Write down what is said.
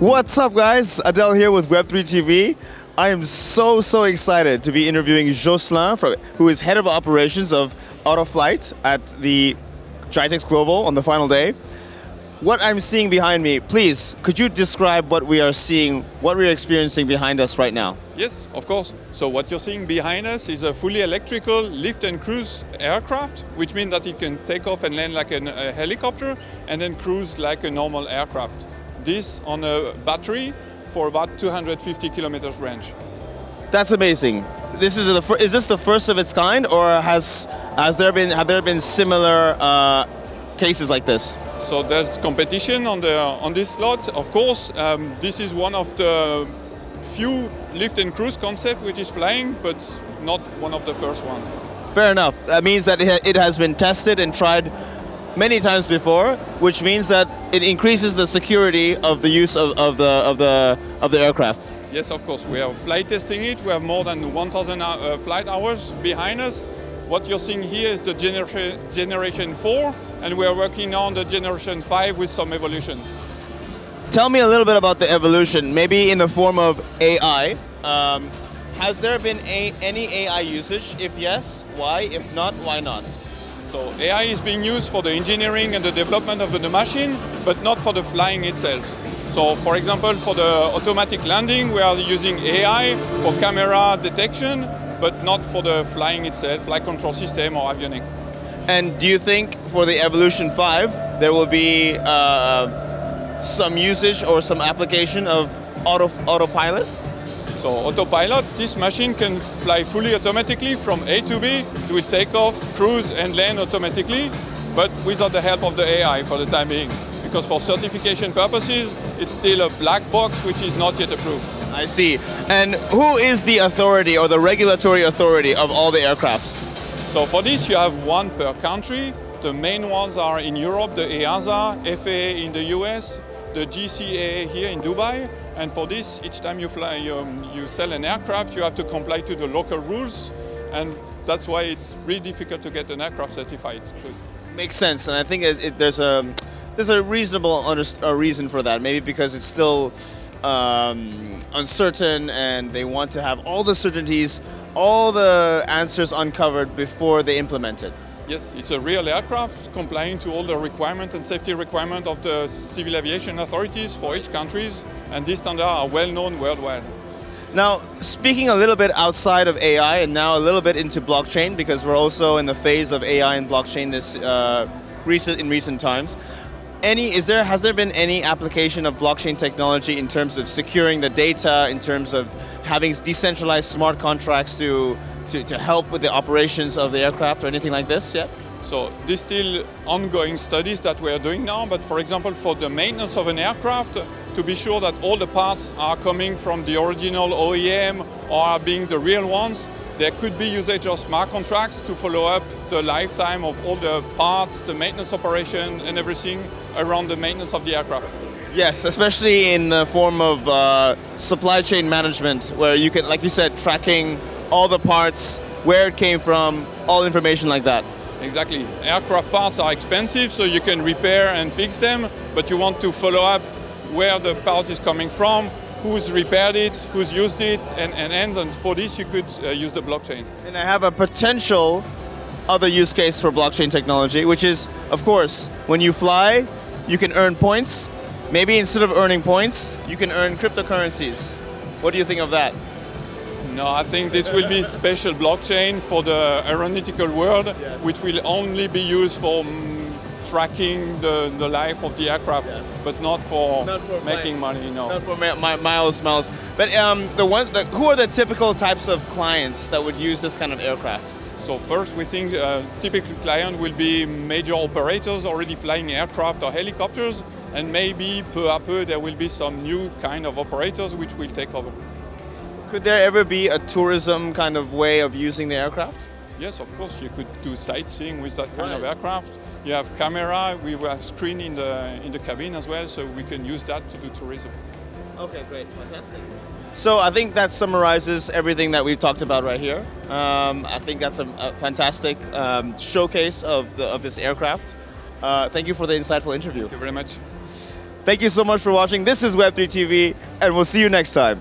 What's up, guys? Adel here with Web3 TV. I am so excited to be interviewing Jocelyn, who is head of operations of Autoflight at the Gitex Global on the final day. What I'm seeing behind me, please, could you describe what we are seeing, what we're experiencing behind us right now? Yes, of course. So what you're seeing behind us is a fully electrical lift and cruise aircraft, which means that it can take off and land like a helicopter and then cruise like a normal aircraft. This on a battery for about 250 kilometers range. That's amazing. Is this the first of its kind, or have there been similar cases like this? So there's competition on this slot. Of course, this is one of the few lift and cruise concept which is flying, but not one of the first ones. Fair enough. That means that it has been tested and tried many times before, which means that it increases the security of the use of the aircraft. Yes, of course. We are flight testing it. We have more than 1,000 flight hours behind us. What you're seeing here is the generation 4, and we are working on the generation 5 with some evolution. Tell me a little bit about the evolution, maybe in the form of AI. Has there been any AI usage? If yes, why? If not, why not? So AI is being used for the engineering and the development of the machine, but not for the flying itself. So for example, for the automatic landing, we are using AI for camera detection, but not for the flying itself, flight control system or avionic. And do you think for the Evolution 5, there will be some usage or some application of autopilot? So autopilot, this machine can fly fully automatically from A to B. It will take off, cruise and land automatically, but without the help of the AI for the time being. Because for certification purposes, it's still a black box which is not yet approved. I see. And who is the authority or the regulatory authority of all the aircrafts? So for this you have one per country. The main ones are in Europe, the EASA, FAA in the US, the GCAA here in Dubai. And for this, each time you fly, you sell an aircraft, you have to comply to the local rules. And that's why it's really difficult to get an aircraft certified. Makes sense. And I think there's a reasonable reason for that. Maybe because it's still uncertain and they want to have all the certainties, all the answers uncovered before they implement it. Yes, it's a real aircraft complying to all the requirements and safety requirements of the civil aviation authorities for each countries, and these standards are well known worldwide. Now, speaking a little bit outside of AI and now a little bit into blockchain, because we're also in the phase of AI and blockchain in recent times. Has there been any application of blockchain technology in terms of securing the data, in terms of having decentralized smart contracts to help with the operations of the aircraft or anything like this yet? So there's still ongoing studies that we are doing now, but for example, for the maintenance of an aircraft, to be sure that all the parts are coming from the original OEM or are being the real ones, there could be usage of smart contracts to follow up the lifetime of all the parts, the maintenance operation and everything around the maintenance of the aircraft. Yes, especially in the form of supply chain management, where you can, like you said, tracking all the parts, where it came from, all information like that. Exactly. Aircraft parts are expensive, so you can repair and fix them, but you want to follow up where the part is coming from, who's repaired it, who's used it, and for this you could use the blockchain. And I have a potential other use case for blockchain technology, which is, of course, when you fly, you can earn points. Maybe instead of earning points, you can earn cryptocurrencies. What do you think of that? No, I think this will be special blockchain for the aeronautical world, yes, which will only be used for tracking the life of the aircraft, yes, but not for making money. No. Not for miles. But who are the typical types of clients that would use this kind of aircraft? So first, we think typical client will be major operators already flying aircraft or helicopters, and maybe peu à peu there will be some new kind of operators which will take over. Could there ever be a tourism kind of way of using the aircraft? Yes, of course. You could do sightseeing with that kind of aircraft. You have camera. We have screen in the cabin as well, so we can use that to do tourism. Okay, great, fantastic. So I think that summarizes everything that we've talked about right here. I think that's a fantastic showcase of this aircraft. Thank you for the insightful interview. Thank you very much. Thank you so much for watching. This is Web3 TV, and we'll see you next time.